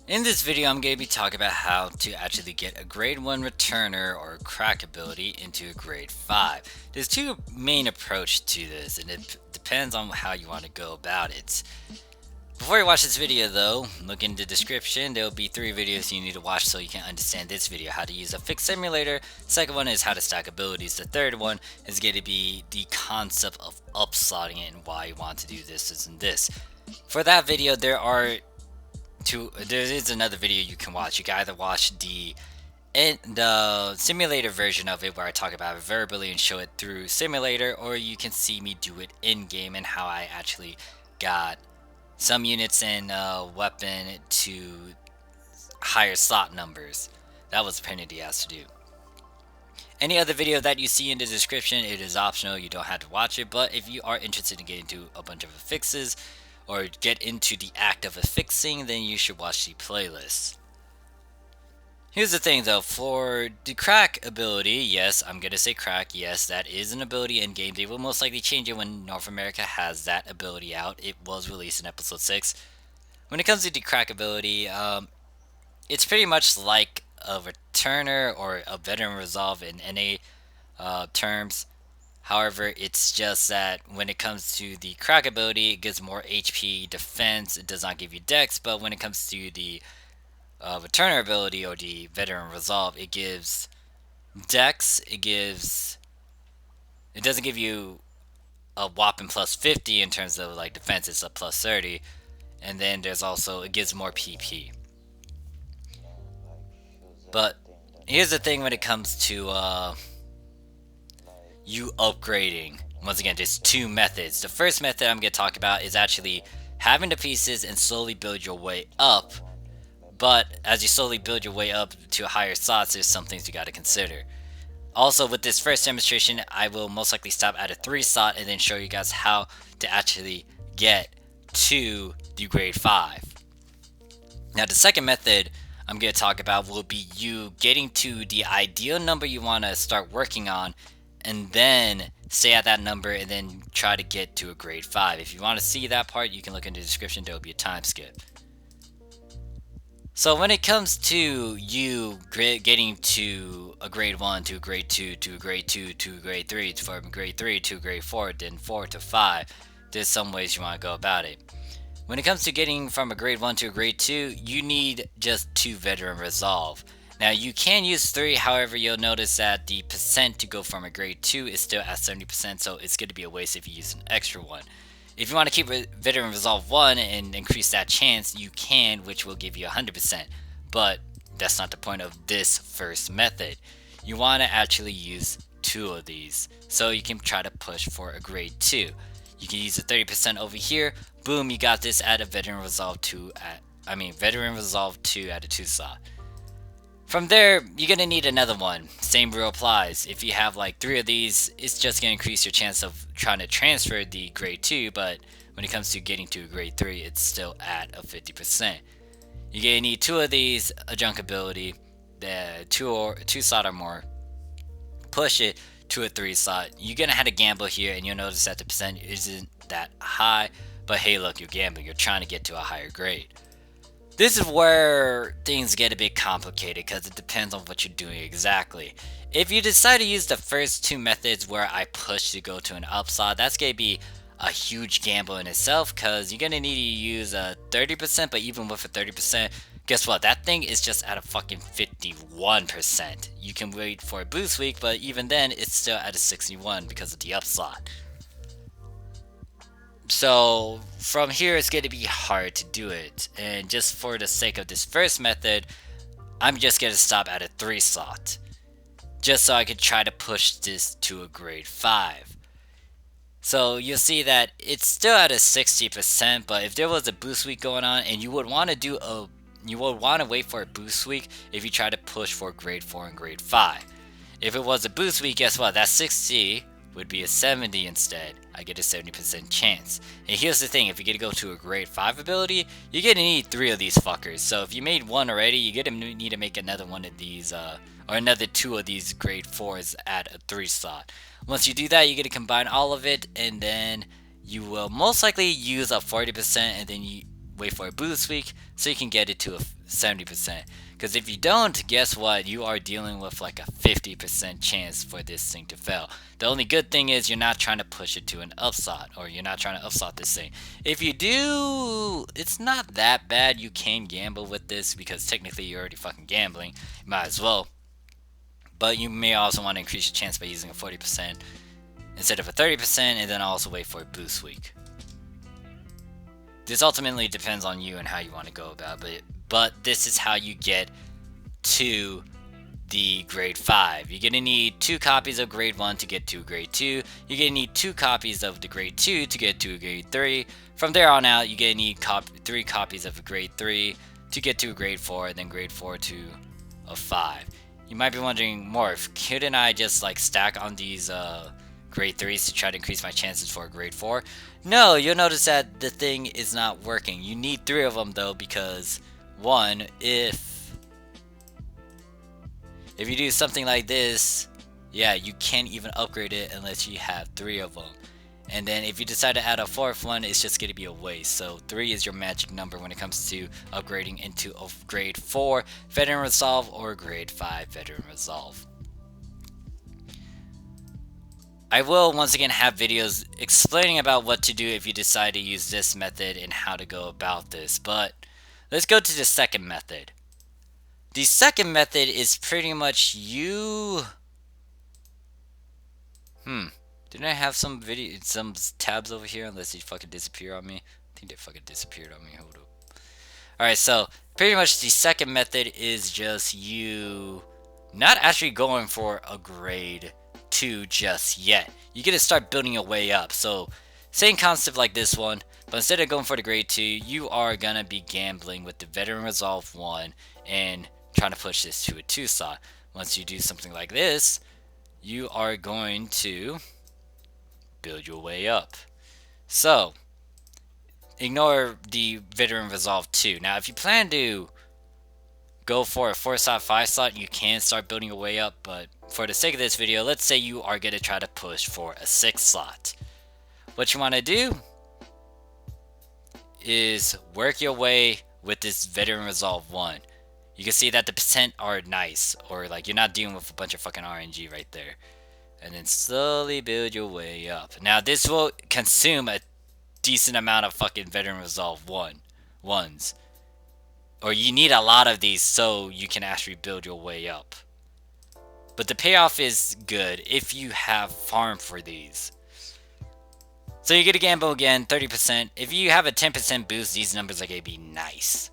In this video, I'm going to be talking about how to actually get a grade 1 returner or crack ability into a grade 5. There's two main approaches to this, and it depends on how you want to go about it. Before you watch this video though, look in the description. There will be 3 videos you need to watch so you can understand this video: how to use Affix Simulator, second one is how to stack abilities, the third one is going to be the concept of upslotting it and why you want to do this and this. For that video, there is another video you can watch. You can either watch the simulator version of it where I talk about it verbally and show it through simulator, or you can see me do it in game and how I actually got some units and weapon to higher slot numbers. That was a pain in the ass to do. Any other video that you see in the description, it is optional, you don't have to watch it, but if you are interested in getting into a bunch of affixes or get into the act of affixing, then you should watch the playlist. Here's the thing though, for the crack ability, yes, I'm gonna say crack, yes, that is an ability in game. They will most likely change it when North America has that ability out. It was released in episode 6. When it comes to the crack ability, it's pretty much like a returner or a veteran resolve in NA terms. However, it's just that when it comes to the crack ability, it gives more HP defense. It does not give you dex, but when it comes to the returner ability or the veteran resolve, it gives dex. It doesn't give you a whopping plus 50 in terms of like defense. It's a plus 30, and then there's also it gives more PP. But here's the thing when it comes to you upgrading. Once again, there's two methods. The first method I'm going to talk about is actually having the pieces and slowly build your way up. But as you slowly build your way up to higher slots, there's some things you got to consider. Also, with this first demonstration, I will most likely stop at a 3 slot and then show you guys how to actually get to the grade 5. Now, the second method I'm going to talk about will be you getting to the ideal number you want to start working on and then stay at that number and then try to get to a grade 5. If you want to see that part, you can look in the description. There will be a time skip. So when it comes to you getting to a grade 1 to a grade 2 to a grade 2 to a grade 3 from grade 3 to grade 4, then 4 to 5, there's some ways you want to go about it. When it comes to getting from a grade 1 to a grade 2, you need just 2 veteran resolve. Now you can use 3, however you'll notice that the percent to go from a grade 2 is still at 70%, so it's going to be a waste if you use an extra one. If you want to keep veteran resolve 1 and increase that chance, you can, which will give you 100%, but that's not the point of this first method. You want to actually use 2 of these, so you can try to push for a grade 2. You can use the 30% over here. Boom, you got this at a veteran resolve 2 veteran resolve 2 at a 2 slot. From there, you're gonna need another one. Same rule applies. If you have like 3 of these, it's just gonna increase your chance of trying to transfer the grade 2, but when it comes to getting to a grade 3, it's still at a 50%. You're gonna need 2 of these, a junk ability, the 2 slot or more. Push it to a 3 slot. You're gonna have to gamble here, and you'll notice that the percent isn't that high, but hey, look, you're gambling. You're trying to get to a higher grade. This is where things get a bit complicated because it depends on what you're doing exactly. If you decide to use the first 2 methods where I push to go to an upslot, that's going to be a huge gamble in itself because you're going to need to use a 30%, but even with a 30%, guess what? That thing is just at a fucking 51%. You can wait for a boost week, but even then, it's still at a 61 because of the upslot. So from here it's going to be hard to do it, and just for the sake of this first method, I'm just going to stop at a 3 slot just so I can try to push this to a grade 5. So you'll see that it's still at a 60%, but if there was a boost week going on, and you would want to wait for a boost week if you try to push for grade 4 and grade 5. If it was a boost week, guess what? That 60 would be a 70 instead. I get a 70% chance. And here's the thing, if you get to go to a grade 5 ability, you're gonna need 3 of these fuckers. So if you made 1 already, you're gonna need to make another one of these, or another 2 of these grade 4s at a 3 slot. Once you do that, you're gonna combine all of it, and then you will most likely use a 40%, and then wait for a boost week so you can get it to a 70%. Because if you don't, guess what? You are dealing with like a 50% chance for this thing to fail. The only good thing is you're not trying to push it to an upslot, or you're not trying to upslot this thing. If you do, it's not that bad. You can gamble with this because technically you're already fucking gambling. You might as well. But you may also want to increase your chance by using a 40% instead of a 30%, and then also wait for a boost week. This ultimately depends on you and how you want to go about it, but this is how you get to the grade 5. You're going to need 2 copies of grade 1 to get to grade 2. You're going to need 2 copies of the grade 2 to get to grade 3. From there on out, you're going to need 3 copies of a grade 3 to get to a grade 4, and then grade 4 to a 5. You might be wondering, Morph, couldn't I just like stack on these grade 3s to try to increase my chances for a grade 4? No, you'll notice that the thing is not working. You need 3 of them though, because one, if you do something like this, yeah, you can't even upgrade it unless you have 3 of them. And then if you decide to add a 4th one, it's just going to be a waste. So 3 is your magic number when it comes to upgrading into a grade 4 Veteran Resolve or grade 5 Veteran Resolve. I will once again have videos explaining about what to do if you decide to use this method and how to go about this. But let's go to the second method. The second method is pretty much you... Didn't I have some tabs over here unless they fucking disappear on me? I think they fucking disappeared on me. Hold up. Alright, so pretty much the second method is just you not actually going for a grade 2 just yet. You get to start building your way up. So same concept like this one, but instead of going for the grade 2, you are gonna be gambling with the Veteran Resolve 1 and trying to push this to a 2 slot. Once you do something like this, you are going to build your way up. So ignore the Veteran Resolve 2. Now if you plan to go for a 4 slot, 5 slot, you can start building your way up, but for the sake of this video, let's say you are going to try to push for a 6 slot. What you want to do is work your way with this Veteran Resolve 1. You can see that the percent are nice, or like you're not dealing with a bunch of fucking RNG right there. And then slowly build your way up. Now this will consume a decent amount of fucking Veteran Resolve 1s. Or you need a lot of these so you can actually build your way up. But the payoff is good if you have farm for these. So you get a gamble again, 30%. If you have a 10% boost, these numbers are going to be nice.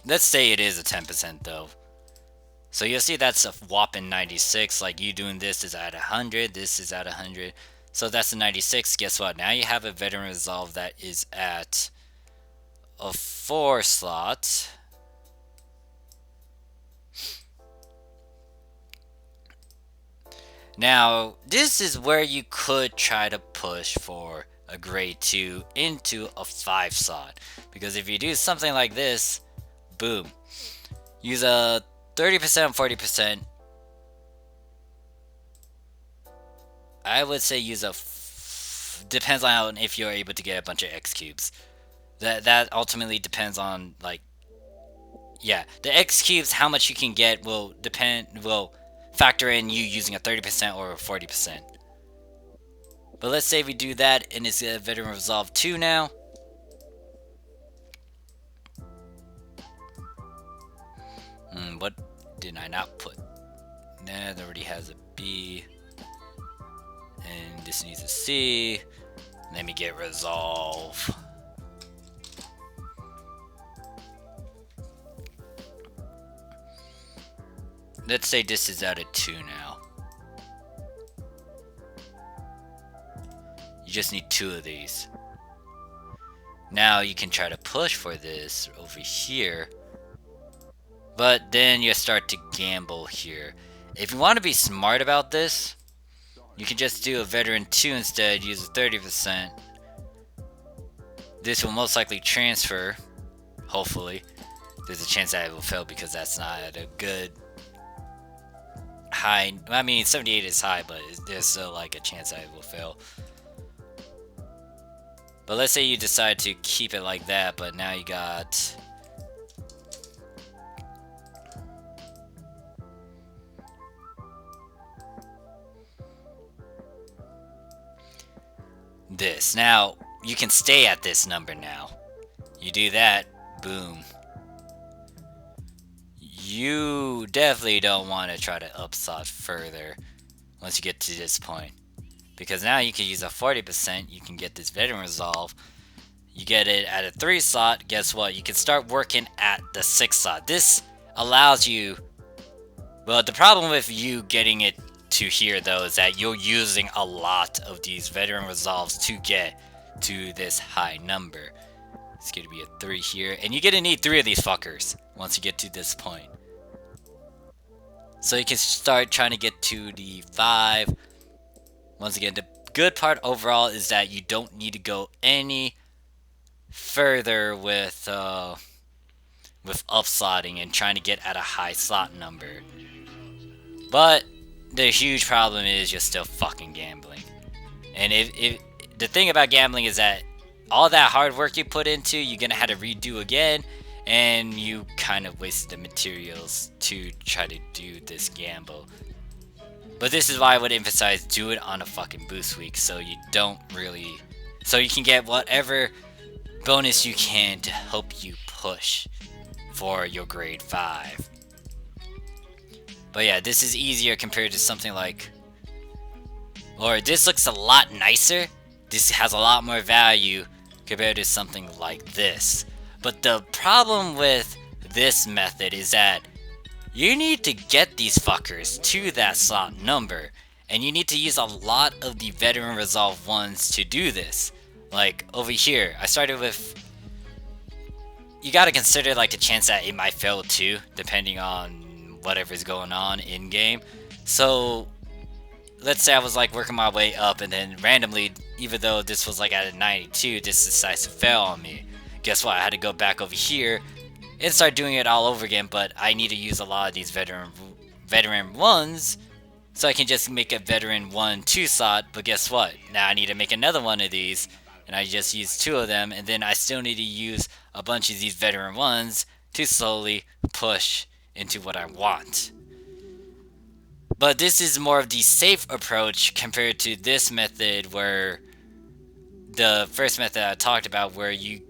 Let's say it is a 10% though. So you'll see that's a whopping 96. Like you doing this is at 100, this is at 100. So that's a 96. Guess what? Now you have a Veteran Resolve that is at a 4 slot. Now, this is where you could try to push for a grade 2 into a 5 slot. Because if you do something like this, boom. Use a 30%, 40%. I would say use a... depends on if you're able to get a bunch of X cubes. That ultimately depends on, like... yeah, the X cubes, how much you can get will factor in you using a 30% or a 40%. But let's say we do that and it's a Veteran Resolve 2 now. What did I not put? Nah, that already has a B. And this needs a C. Let me get Resolve. Let's say this is at a 2 now. You just need 2 of these. Now you can try to push for this over here. But then you start to gamble here. If you want to be smart about this, you can just do a Veteran 2 instead, use a 30%. This will most likely transfer, hopefully. There's a chance that it will fail because that's not at a good high. I mean, 78 is high, but there's still like a chance that it will fail. But let's say you decide to keep it like that, but now you got this. Now, you can stay at this number now. You do that, boom. You definitely don't want to try to upslot further once you get to this point. Because now you can use a 40%, you can get this veteran resolve. You get it at a 3 slot, guess what? You can start working at the 6 slot. This allows you... Well, the problem with you getting it to here though is that you're using a lot of these veteran resolves to get to this high number. It's going to be a 3 here, and you're going to need 3 of these fuckers once you get to this point. So you can start trying to get to the 5. Once again, the good part overall is that you don't need to go any further with upslotting and trying to get at a high slot number. But the huge problem is you're still fucking gambling. And if the thing about gambling is that all that hard work you put into, you're gonna have to redo again, and you kind of wasted the materials to try to do this gamble. But this is why I would emphasize do it on a fucking boost week, so you don't really, so you can get whatever bonus you can to help you push for your grade 5. But yeah, this is easier compared to something like, or this looks a lot nicer. This has a lot more value compared to something like this. But the problem with this method is that you need to get these fuckers to that slot number, and you need to use a lot of the veteran resolve ones to do this. Like over here, I started with, you gotta consider like the chance that it might fail too, depending on whatever's going on in game. So let's say I was like working my way up, and then randomly, even though this was like at a 92, this decides to fail on me. Guess what? I had to go back over here and start doing it all over again, but I need to use a lot of these veteran ones, so I can just make a veteran 1-2 slot. But guess what? Now I need to make another one of these, and I just use 2 of them, and then I still need to use a bunch of these veteran ones to slowly push into what I want. But this is more of the safe approach compared to this method, where the first method I talked about, where you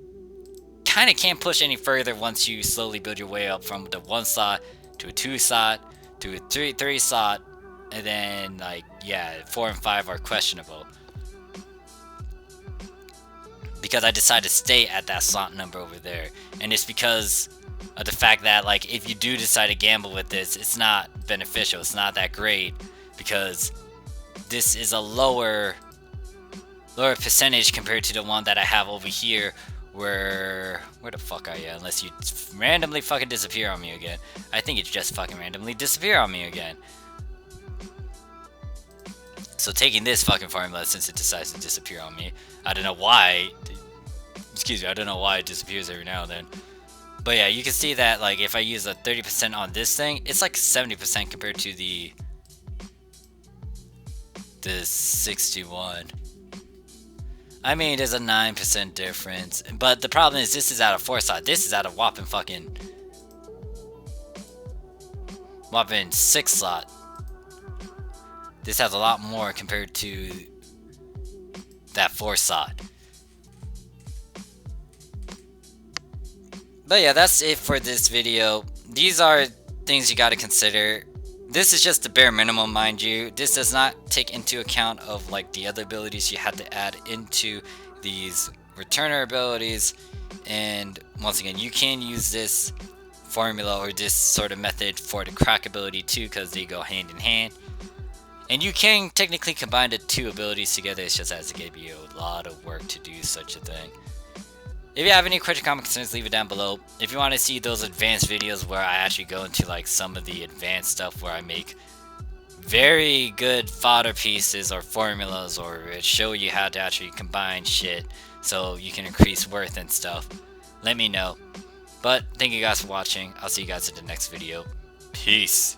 kind of can't push any further once you slowly build your way up from the 1 slot to a 2 slot to a 3 slot, and then like, yeah, 4 and 5 are questionable. Because I decided to stay at that slot number over there, and it's because of the fact that like if you do decide to gamble with this, it's not beneficial, it's not that great, because this is a lower percentage compared to the one that I have over here, where the fuck are you? Unless you randomly fucking disappear on me again. I think it's just fucking randomly disappear on me again. So taking this fucking formula, since it decides to disappear on me, I don't know why. Excuse me, I don't know why it disappears every now and then. But yeah, you can see that like if I use a 30% on this thing, it's like 70% compared to the 61. I mean, there's a 9% difference, but the problem is this is at a 4 slot. This is at a whopping 6 slot. This has a lot more compared to that 4 slot. But yeah, that's it for this video. These are things you gotta consider. This is just the bare minimum, mind you. This does not take into account of like the other abilities you had to add into these returner abilities. And once again, you can use this formula or this sort of method for the crack ability too, because they go hand in hand. And you can technically combine the 2 abilities together. It's just as it gave you a lot of work to do such a thing. If you have any question, comment, concerns, leave it down below. If you want to see those advanced videos where I actually go into like some of the advanced stuff, where I make very good fodder pieces or formulas, or show you how to actually combine shit so you can increase worth and stuff, let me know. But thank you guys for watching. I'll see you guys in the next video. Peace.